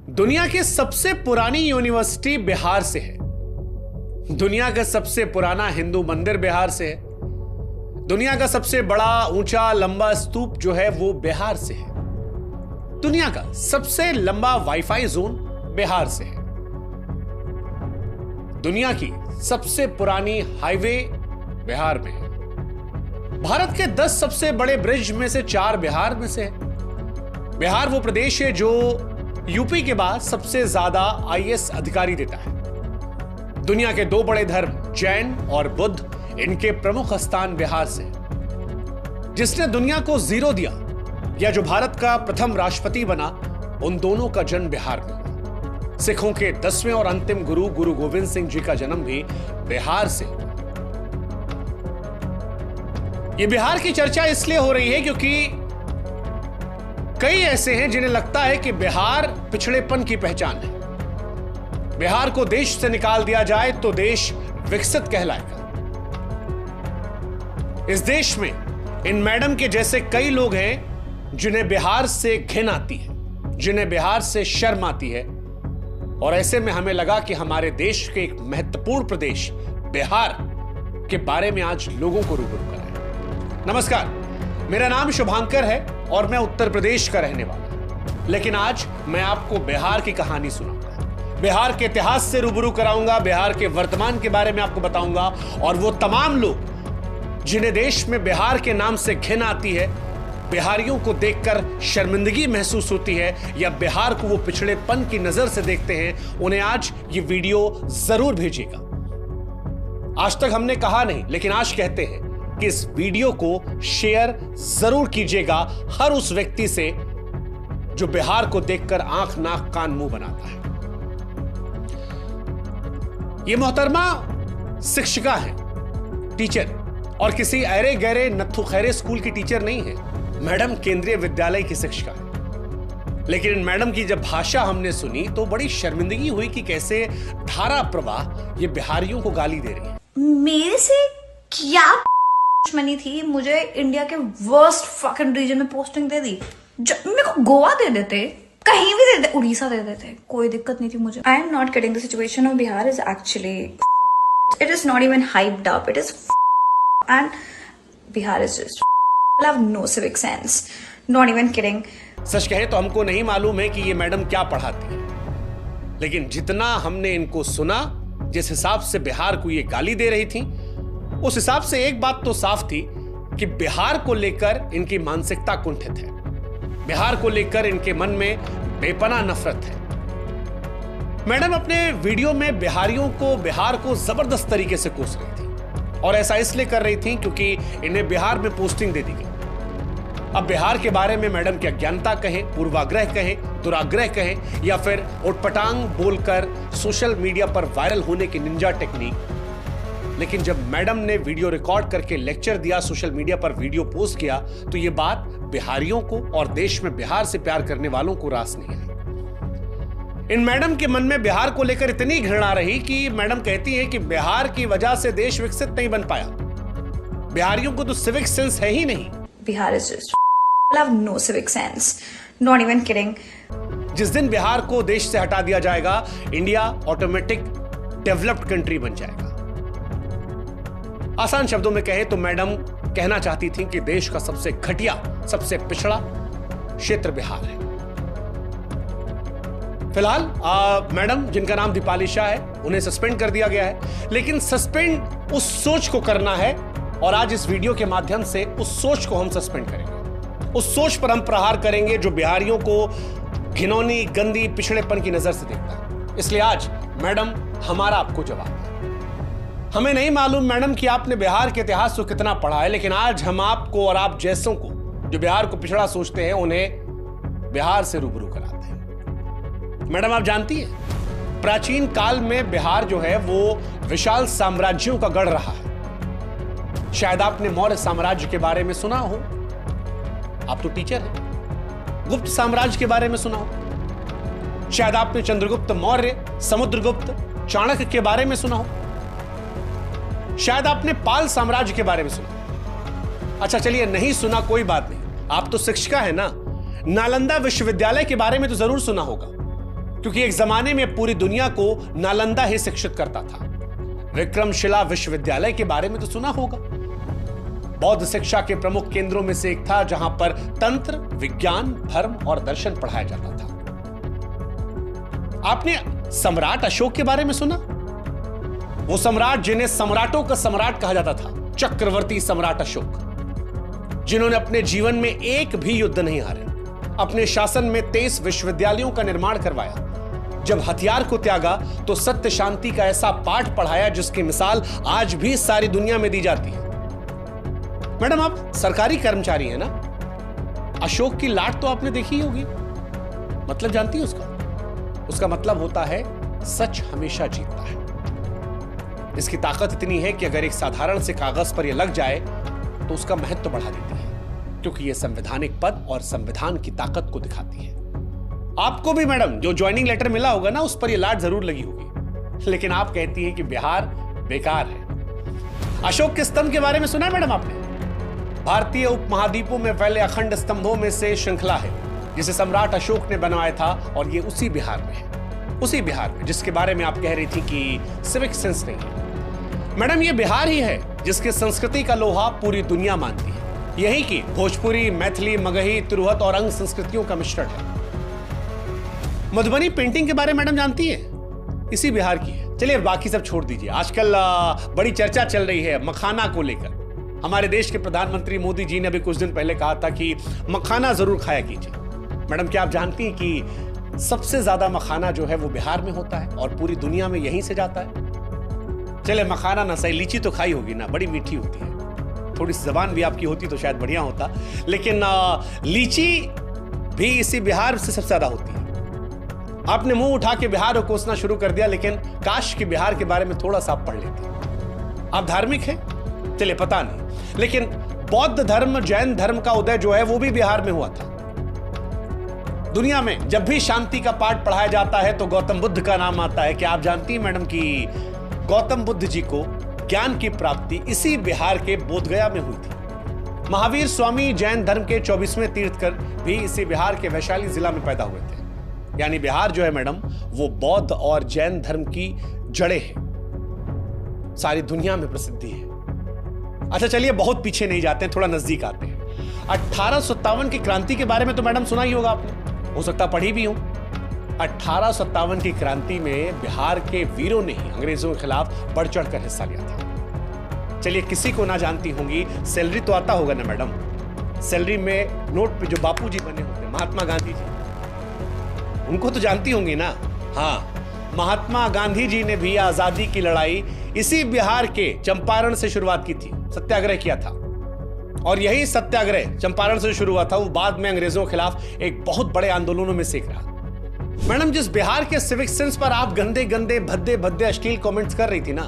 दुनिया की सबसे पुरानी यूनिवर्सिटी बिहार से है। दुनिया का सबसे पुराना हिंदू मंदिर बिहार से है। दुनिया का सबसे बड़ा ऊंचा लंबा स्तूप जो है वो बिहार से है। दुनिया का सबसे लंबा वाईफाई जोन बिहार से है। दुनिया की सबसे पुरानी हाईवे बिहार में है। भारत के 10 सबसे बड़े ब्रिज में से 4 बिहार में से है। बिहार वो प्रदेश है जो यूपी के बाद सबसे ज्यादा आईएएस अधिकारी देता है। दुनिया के 2 बड़े धर्म जैन और बुद्ध, इनके प्रमुख स्थान बिहार से है। जिसने दुनिया को जीरो दिया या जो भारत का प्रथम राष्ट्रपति बना, उन दोनों का जन्म बिहार में हुआ। सिखों के 10वें और अंतिम गुरु गुरु गोविंद सिंह जी का जन्म भी बिहार से हुआ। यह बिहार की चर्चा इसलिए हो रही है क्योंकि कई ऐसे हैं जिन्हें लगता है कि बिहार पिछड़ेपन की पहचान है। बिहार को देश से निकाल दिया जाए तो देश विकसित कहलाएगा। इस देश में इन मैडम के जैसे कई लोग हैं जिन्हें बिहार से घिन आती है, जिन्हें बिहार से शर्म आती है। और ऐसे में हमें लगा कि हमारे देश के एक महत्वपूर्ण प्रदेश बिहार के बारे में आज लोगों को रूबरू कराएं। नमस्कार, मेरा नाम शुभांकर है और मैं उत्तर प्रदेश का रहने वाला हूं। लेकिन आज मैं आपको बिहार की कहानी सुनाऊंगा, बिहार के इतिहास से रूबरू कराऊंगा, बिहार के वर्तमान के बारे में आपको बताऊंगा। और वो तमाम लोग जिन्हें देश में बिहार के नाम से घिन आती है, बिहारियों को देखकर शर्मिंदगी महसूस होती है या बिहार को वो पिछड़ेपन की नजर से देखते हैं, उन्हें आज ये वीडियो जरूर भेजिएगा। आज तक हमने कहा नहीं, लेकिन आज कहते हैं कि इस वीडियो को शेयर जरूर कीजिएगा हर उस व्यक्ति से जो बिहार को देखकर आंख नाक कान मुंह बनाता है। यह मोहतरमा शिक्षिका है, टीचर, और किसी अरे गहरे नत्थु खैरे स्कूल की टीचर नहीं है। मैडम केंद्रीय विद्यालय की शिक्षिका है। लेकिन इन मैडम की जब भाषा हमने सुनी तो बड़ी शर्मिंदगी हुई कि कैसे धारा प्रवाह ये बिहारियों को गाली दे रही है। मेरे से क्या दुश्मनी थी? मुझे इंडिया के वर्स्ट फकिंग रीजन में पोस्टिंग दे दी। मेरे को गोवा दे देते, कहीं भी दे देते, उड़ीसा दे देते, कोई दिक्कत नहीं थी मुझे। I am not kidding, the situation of Bihar is actually it is not even hyped up, it is and Bihar is just have no civic sense, not even kidding. सच कहे तो हमको नहीं मालूम है कि ये मैडम क्या पढ़ाती है, लेकिन जितना हमने इनको सुना, जिस हिसाब से बिहार को ये गाली दे रही थी, उस हिसाब से एक बात तो साफ थी कि बिहार को लेकर इनकी मानसिकता कुंठित है। बिहार को लेकर इनके मन में बेपनाह नफरत है। मैडम अपने वीडियो में बिहार को जबरदस्त तरीके से कोस रही थी, और ऐसा इसलिए कर रही थी क्योंकि इन्हें बिहार में पोस्टिंग दे दी गई। अब बिहार के बारे में मैडम की अज्ञानता कहें, पूर्वाग्रह कहें, दुराग्रह कहें, या फिर उटपटांग बोलकर सोशल मीडिया पर वायरल होने की निंजा टेक्निक, लेकिन जब मैडम ने वीडियो रिकॉर्ड करके लेक्चर दिया, सोशल मीडिया पर वीडियो पोस्ट किया, तो यह बात बिहारियों को और देश में बिहार से प्यार करने वालों को रास नहीं आई। इन मैडम के मन में बिहार को लेकर इतनी घृणा रही कि मैडम कहती है कि बिहार की वजह से देश विकसित नहीं बन पाया। बिहारियों को तो सिविक सेंस है ही नहीं। Bihar is just have no civic sense, not even kidding. जिस दिन बिहार को देश से हटा दिया जाएगा, इंडिया ऑटोमेटिक डेवलप्ड कंट्री बन जाएगा। आसान शब्दों में कहे तो मैडम कहना चाहती थी कि देश का सबसे घटिया, सबसे पिछड़ा क्षेत्र बिहार है। फिलहाल मैडम, जिनका नाम दीपाली शाह है, उन्हें सस्पेंड कर दिया गया है। लेकिन सस्पेंड उस सोच को करना है, और आज इस वीडियो के माध्यम से उस सोच को हम सस्पेंड करेंगे। उस सोच पर हम प्रहार करेंगे जो बिहारियों को घिनौनी, गंदी, पिछड़ेपन की नजर से देखता है। इसलिए आज मैडम, हमारा आपको जवाब है। हमें नहीं मालूम मैडम कि आपने बिहार के इतिहास को कितना पढ़ा है, लेकिन आज हम आपको और आप जैसों को जो बिहार को पिछड़ा सोचते हैं, उन्हें बिहार से रूबरू कराते हैं। मैडम, आप जानती हैं, प्राचीन काल में बिहार जो है वो विशाल साम्राज्यों का गढ़ रहा है। शायद आपने मौर्य साम्राज्य के बारे में सुना हो, आप तो टीचर हैं। गुप्त साम्राज्य के बारे में सुना हो, शायद आपने चंद्रगुप्त मौर्य, समुद्रगुप्त, चाणक्य के बारे में सुना हो, शायद आपने पाल साम्राज्य के बारे में सुना। अच्छा चलिए, नहीं सुना कोई बात नहीं, आप तो शिक्षिका है ना, नालंदा विश्वविद्यालय के बारे में तो जरूर सुना होगा। क्योंकि एक जमाने में पूरी दुनिया को नालंदा ही शिक्षित करता था। विक्रमशिला विश्वविद्यालय के बारे में तो सुना होगा। बौद्ध शिक्षा के प्रमुख केंद्रों में से एक था, जहां पर तंत्र, विज्ञान, धर्म और दर्शन पढ़ाया जाता था। आपने सम्राट अशोक के बारे में सुना? वो सम्राट जिन्हें सम्राटों का सम्राट कहा जाता था, चक्रवर्ती सम्राट अशोक, जिन्होंने अपने जीवन में एक भी युद्ध नहीं हारे, अपने शासन में 23 विश्वविद्यालयों का निर्माण करवाया। जब हथियार को त्यागा तो सत्य शांति का ऐसा पाठ पढ़ाया जिसकी मिसाल आज भी सारी दुनिया में दी जाती है। मैडम, आप सरकारी कर्मचारी हैं ना? अशोक की लाट तो आपने देखी ही होगी। मतलब जानती है उसका मतलब होता है सच हमेशा जीतता है। इसकी ताकत इतनी है कि अगर एक साधारण से कागज पर यह लग जाए तो उसका महत्व तो बढ़ा देती है, क्योंकि यह संवैधानिक पद और संविधान की ताकत को दिखाती है। आपको भी मैडम जो ज्वाइनिंग लेटर मिला होगा ना, उस पर यह लाट जरूर लगी होगी, लेकिन आप कहती है कि बिहार बेकार है। अशोक के स्तंभ के बारे में सुना है मैडम आपने? भारतीय उपमहाद्वीपों में फैले अखंड स्तंभों में से श्रृंखला है जिसे सम्राट अशोक ने बनवाया था, और ये उसी बिहार में है, उसी बिहार में जिसके बारे में आप कह रही थी कि सिविक सेंस नहीं है। मैडम, ये बिहार ही है जिसके संस्कृति का लोहा पूरी दुनिया मानती है। यही की भोजपुरी, मैथिली, मगही, तिरहुत और अंग संस्कृतियों का मिश्रण है। मधुबनी पेंटिंग के बारे में मैडम जानती है? इसी बिहार की है। चलिए बाकी सब छोड़ दीजिए। आजकल बड़ी चर्चा चल रही है मखाना को लेकर। हमारे देश के प्रधानमंत्री मोदी जी ने अभी कुछ दिन पहले कहा था कि मखाना जरूर खाया कीजिए। मैडम, क्या आप जानती हैं कि सबसे ज्यादा मखाना जो है वो बिहार में होता है और पूरी दुनिया में यहीं से जाता है? चले मखाना ना सही, लीची तो खाई होगी ना, बड़ी मीठी होती है। थोड़ी सी जबान भी आपकी होती तो शायद बढ़िया होता, लेकिन लीची भी इसी बिहार से सबसे ज्यादा होती है। आपने मुंह उठा के बिहार को कोसना शुरू कर दिया, लेकिन काश कि बिहार के बारे में थोड़ा सा आप पढ़ लेते। आप धार्मिक हैं? चलिए पता नहीं, लेकिन बौद्ध धर्म, जैन धर्म का उदय जो है वो भी बिहार में हुआ था। दुनिया में जब भी शांति का पाठ पढ़ाया जाता है तो गौतम बुद्ध का नाम आता है। क्या आप जानती हैं मैडम कि गौतम बुद्ध जी को ज्ञान की प्राप्ति इसी बिहार के बोधगया में हुई थी। महावीर स्वामी जैन धर्म के 24वें तीर्थकर भी इसी बिहार के वैशाली जिला में पैदा हुए थे। यानी बिहार जो है मैडम वो बौद्ध और जैन धर्म की जड़ें हैं, सारी दुनिया में प्रसिद्धि है। अच्छा चलिए बहुत पीछे नहीं जाते हैं, थोड़ा नजदीक आते हैं। 1857 की क्रांति के बारे में तो मैडम सुना ही होगा आपने, हो सकता पढ़ी भी हो। 1857 की क्रांति में बिहार के वीरों ने ही अंग्रेजों के खिलाफ बढ़ चढ़कर हिस्सा लिया था। चलिए किसी को ना जानती होंगी, सैलरी तो आता होगा ना मैडम? सैलरी में नोट पे जो बापूजी बने होते हैं, महात्मा गांधी जी, उनको तो जानती होंगी ना? हाँ, महात्मा गांधी जी ने भी आजादी की लड़ाई इसी बिहार के चंपारण से शुरुआत की थी, सत्याग्रह किया था। और यही सत्याग्रह चंपारण से शुरू हुआ था, वो बाद में अंग्रेजों के खिलाफ एक बहुत बड़े आंदोलनों में से एक रहा। मैडम, जिस बिहार के सिविक सेंस पर आप गंदे गंदे भद्दे भद्दे अश्लील कमेंट्स कर रही थी ना,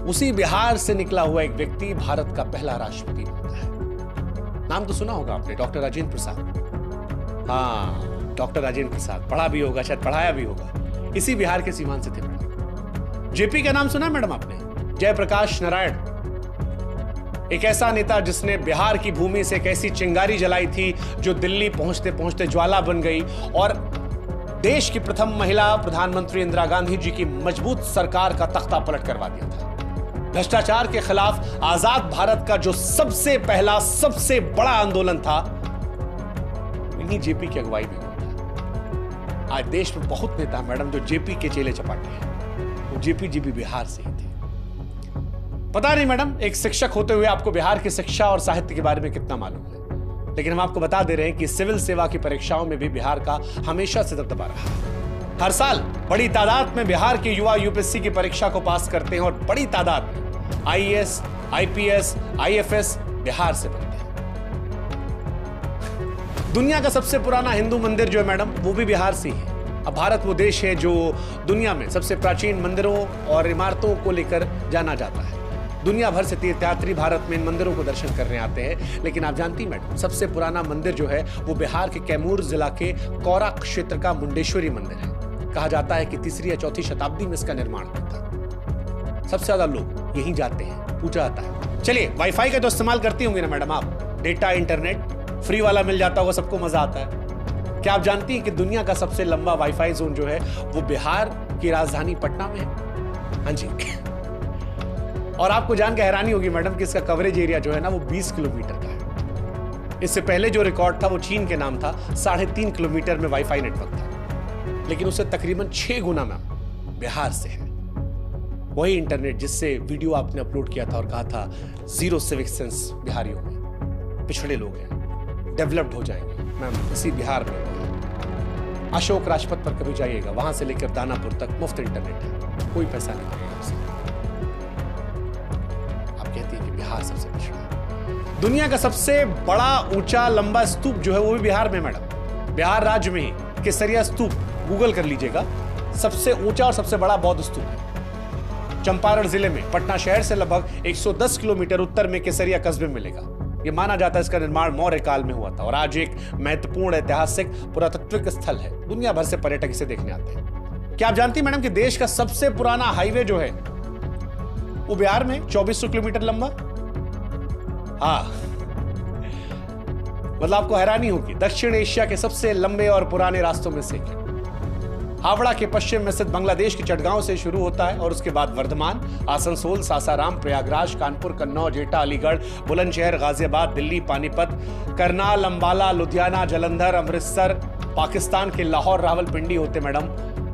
उसी बिहार से निकला हुआ एक व्यक्ति भारत का पहला राष्ट्रपति बनता है। नाम तो सुना होगा आपने, डॉक्टर राजेंद्र प्रसाद। हाँ, डॉक्टर राजेंद्र प्रसाद, पढ़ा भी होगा, शायद पढ़ाया भी होगा। इसी बिहार के सीमांत से थे मैडम। जेपी का नाम सुना मैडम आपने? जयप्रकाश नारायण, एक ऐसा नेता जिसने बिहार की भूमि से एक ऐसी चिंगारी जलाई थी जो दिल्ली पहुंचते पहुंचते ज्वाला बन गई और देश की प्रथम महिला प्रधानमंत्री इंदिरा गांधी जी की मजबूत सरकार का तख्ता पलट करवा दिया था। भ्रष्टाचार के खिलाफ आजाद भारत का जो सबसे पहला सबसे बड़ा आंदोलन था, इन्हीं जेपी की अगुवाई में हुआ था। आज देश में बहुत नेता मैडम जो जेपी के चेले चपाटे हैं, वो जेपी जी भी बिहार से ही थे। पता नहीं मैडम, एक शिक्षक होते हुए आपको बिहार की शिक्षा और साहित्य के बारे में कितना मालूम है, लेकिन हम आपको बता दे रहे हैं कि सिविल सेवा की परीक्षाओं में भी बिहार का हमेशा से दबदबा रहा। हर साल बड़ी तादाद में बिहार के युवा यूपीएससी की परीक्षा को पास करते हैं और बड़ी तादाद में आईएएस, आईपीएस, आईएफएस बिहार से बनते हैं। दुनिया का सबसे पुराना हिंदू मंदिर जो है मैडम, वो भी बिहार से ही है। अब भारत वो देश है जो दुनिया में सबसे प्राचीन मंदिरों और इमारतों को लेकर जाना जाता है। दुनिया भर से तीर्थयात्री भारत में इन मंदिरों को दर्शन करने आते हैं, लेकिन आप जानती मैडम, सबसे पुराना मंदिर जो है वो बिहार के कैमूर जिला के कौरा क्षेत्र का मुंडेश्वरी मंदिर है। कहा जाता है कि 3री या 4थी शताब्दी में इसका निर्माण हुआ था। सबसे ज्यादा लोग यहीं जाते हैं, पूजा आता है। चलिए, वाईफाई का तो इस्तेमाल करती होंगी ना मैडम आप? डेटा इंटरनेट फ्री वाला मिल जाता होगा, सबको मजा आता है। क्या आप जानती हैं कि दुनिया का सबसे लंबा वाईफाई जोन जो है वो बिहार की राजधानी पटना में है? हाँ जी। और आपको जानकर हैरानी होगी मैडम कि इसका कवरेज एरिया जो है ना वो 20 किलोमीटर का है। इससे पहले जो रिकॉर्ड था वो चीन के नाम था, 3.5 किलोमीटर में वाईफाई नेटवर्क था, लेकिन उससे तकरीबन 6 गुना में बिहार से है वही इंटरनेट जिससे वीडियो आपने अपलोड किया था और कहा था जीरो सिविक सेंस बिहारियों में, पिछड़े लोग हैं, डेवलप्ड हो जाएंगे। मैम इसी बिहार में अशोक राजपथ पर कभी जाइएगा, वहां से लेकर दानापुर तक मुफ्त इंटरनेट है, कोई पैसा नहीं लगेगा उससे। आप कहती हैं कि बिहार सबसे पिछड़ा है। दुनिया का सबसे बड़ा ऊंचा लंबा स्तूप जो है वो भी बिहार में मैडम, बिहार राज्य में ही केसरिया स्तूप, गूगल कर लीजिएगा, सबसे ऊंचा और सबसे बड़ा बौद्ध स्तूप है। चंपारण जिले में पटना शहर से लगभग 110 किलोमीटर उत्तर में केसरिया कस्बे में मिलेगा। यह माना जाता है इसका निर्माण मौर्य काल में हुआ था और आज एक महत्वपूर्ण ऐतिहासिक पुरातात्विक स्थल है। दुनिया भर से पर्यटक इसे देखने आते हैं। क्या आप जानती हैं मैडम कि देश का सबसे पुराना हाईवे जो है वो बिहार में 2400 किलोमीटर लंबा? हाँ, मतलब आपको हैरानी होगी, दक्षिण एशिया के सबसे लंबे और पुराने रास्तों में से हावड़ा के पश्चिम में स्थित बांग्लादेश के चटगांव से शुरू होता है और उसके बाद वर्धमान, आसनसोल, सासाराम, प्रयागराज, कानपुर, कन्नौज, एटा, अलीगढ़, बुलंदशहर, गाजियाबाद, दिल्ली, पानीपत, करनाल, अंबाला, लुधियाना, जालंधर, अमृतसर, पाकिस्तान के लाहौर, रावलपिंडी होते मैडम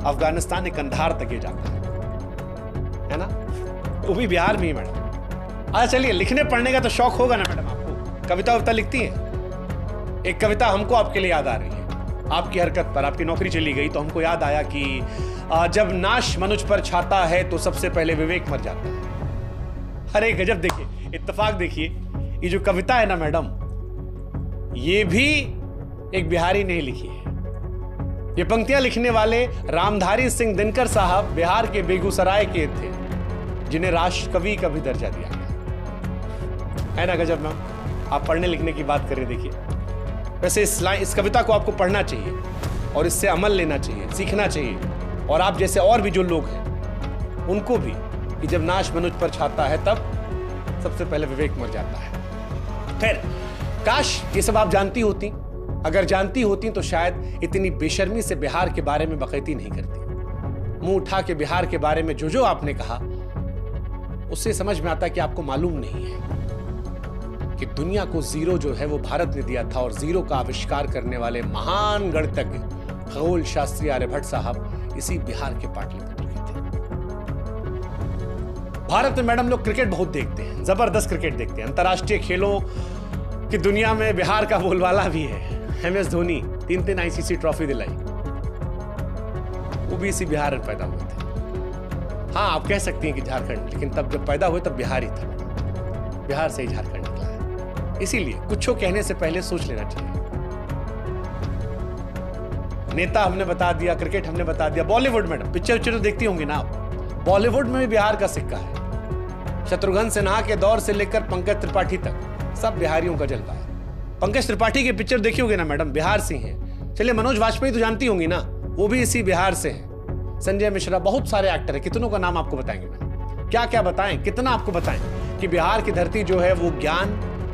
अफगानिस्तान के कंधार तक ये जाता है ना, वो भी बिहार में ही मैडम। अच्छा चलिए, लिखने पढ़ने का तो शौक होगा ना मैडम आपको, कविता वविता लिखती है? एक कविता हमको आपके लिए याद आ रही है, आपकी हरकत पर, आपकी नौकरी चली गई तो हमको याद आया कि जब नाश मनुष्य पर छाता है तो सबसे पहले विवेक मर जाता है। अरे गजब, देखिए इत्तेफाक, देखिए ये जो कविता है ना मैडम, ये भी एक बिहारी ने लिखी है। ये पंक्तियां लिखने वाले रामधारी सिंह दिनकर साहब बिहार के बेगूसराय के थे, जिन्हें राष्ट्र कवि का भी दर्जा दिया गया है ना। गजब मैम, आप पढ़ने लिखने की बात करें, देखिए वैसे इस कविता को आपको पढ़ना चाहिए और इससे अमल लेना चाहिए, सीखना चाहिए, और आप जैसे और भी जो लोग हैं उनको भी, कि जब नाश मनुष्य पर छाता है तब सबसे पहले विवेक मर जाता है। खैर, काश ये सब आप जानती होती, अगर जानती होती तो शायद इतनी बेशर्मी से बिहार के बारे में बकैती नहीं करती। मुंह उठा के बिहार के बारे में जो आपने कहा, उससे समझ में आता कि आपको मालूम नहीं है कि दुनिया को जीरो जो है वो भारत ने दिया था, और जीरो का आविष्कार करने वाले महान गणितज्ञ खगोल शास्त्री आर्यभट्ट साहब इसी बिहार के पाटलिपुत्र के थे। भारत में मैडम लोग क्रिकेट बहुत देखते हैं, जबरदस्त क्रिकेट देखते हैं। अंतर्राष्ट्रीय खेलों की दुनिया में बिहार का बोलबाला भी है। MS धोनी 3 ICC ट्रॉफी दिलाई, वो भी इसी बिहार में पैदा हुए थे। हाँ, आप कह सकती हैं कि झारखंड, लेकिन तब जब पैदा हुए तब बिहार ही था, बिहार से ही झारखंड निकला है। इसीलिए कुछ कहने से पहले सोच लेना चाहिए। नेता हमने बता दिया, क्रिकेट हमने बता दिया, बॉलीवुड मैडम पिक्चर तो देखती होंगी ना आप, बॉलीवुड में भी बिहार का सिक्का है। शत्रुघ्न सिन्हा के दौर से लेकर पंकज त्रिपाठी तक सब बिहारियों का जलवा है। पंकज त्रिपाठी के पिक्चर देखी होगी ना मैडम, बिहार से हैं। चलिए, मनोज वाजपेयी तो जानती होंगी ना, वो भी इसी बिहार से हैं। संजय मिश्रा, बहुत सारे एक्टर है, कितनों का नाम आपको बताएंगे मैडम, क्या क्या बताएं, कितना आपको बताएं कि बिहार की धरती जो है वो ज्ञान,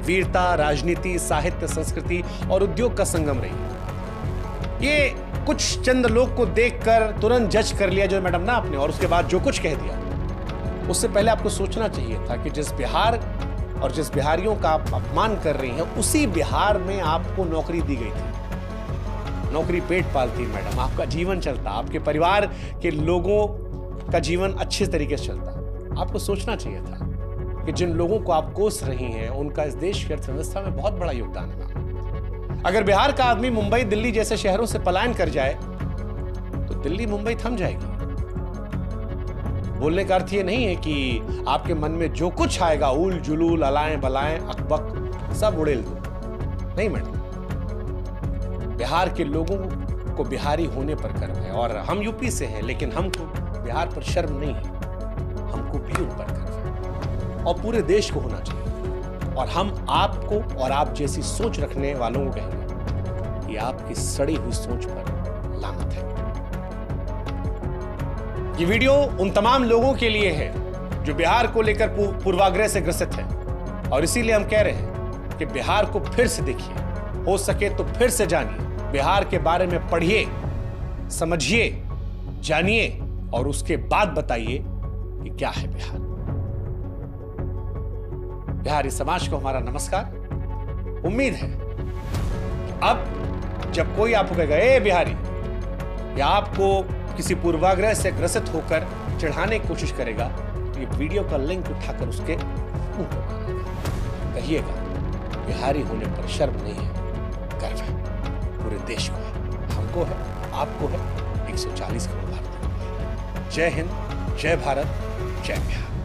वीरता, राजनीति, साहित्य, संस्कृति और उद्योग का संगम रही। ये कुछ चंद लोग को देखकर तुरंत जज कर लिया जो मैडम ना आपने, और उसके बाद जो कुछ कह दिया, उससे पहले आपको सोचना चाहिए था कि जिस बिहार और जिस बिहारियों का आप अपमान कर रही हैं, उसी बिहार में आपको नौकरी दी गई थी। नौकरी पेट पालती मैडम, आपका जीवन चलता, आपके परिवार के लोगों का जीवन अच्छे तरीके से चलता। आपको सोचना चाहिए था कि जिन लोगों को आप कोस रही हैं उनका इस देश की अर्थव्यवस्था में बहुत बड़ा योगदान है। अगर बिहार का आदमी मुंबई, दिल्ली जैसे शहरों से पलायन कर जाए तो दिल्ली मुंबई थम जाएगी। बोलने का अर्थ ये नहीं है कि आपके मन में जो कुछ आएगा, उल जुलूल, अलाएं बलाएं, अकबक, सब उड़ेल दो, नहीं मैडम। बिहार के लोगों को बिहारी होने पर गर्व है, और हम यूपी से हैं, लेकिन हमको बिहार पर शर्म नहीं है, हमको भी उन पर गर्व है, और पूरे देश को होना चाहिए। और हम आपको और आप जैसी सोच रखने वालों को कहेंगे कि आपकी सड़ी हुई सोच पर लानत है। ये वीडियो उन तमाम लोगों के लिए है जो बिहार को लेकर पूर्वाग्रह से ग्रसित है, और इसीलिए हम कह रहे हैं कि बिहार को फिर से देखिए, हो सके तो फिर से जानिए, बिहार के बारे में पढ़िए, समझिए, जानिए और उसके बाद बताइए कि क्या है बिहार। बिहारी समाज को हमारा नमस्कार। उम्मीद है कि अब जब कोई आपको कहेगा ए बिहारी, या आपको किसी पूर्वाग्रह से ग्रसित होकर चढ़ाने की कोशिश करेगा, तो ये वीडियो का लिंक उठाकर उसके मुंह पर मारेगा। कहिएगा बिहारी होने पर शर्म नहीं है, गर्व है, पूरे देश को है, हमको है, आपको है, 140 करोड़ भारतीयों को है। जय हिंद, जय भारत, जय बिहार।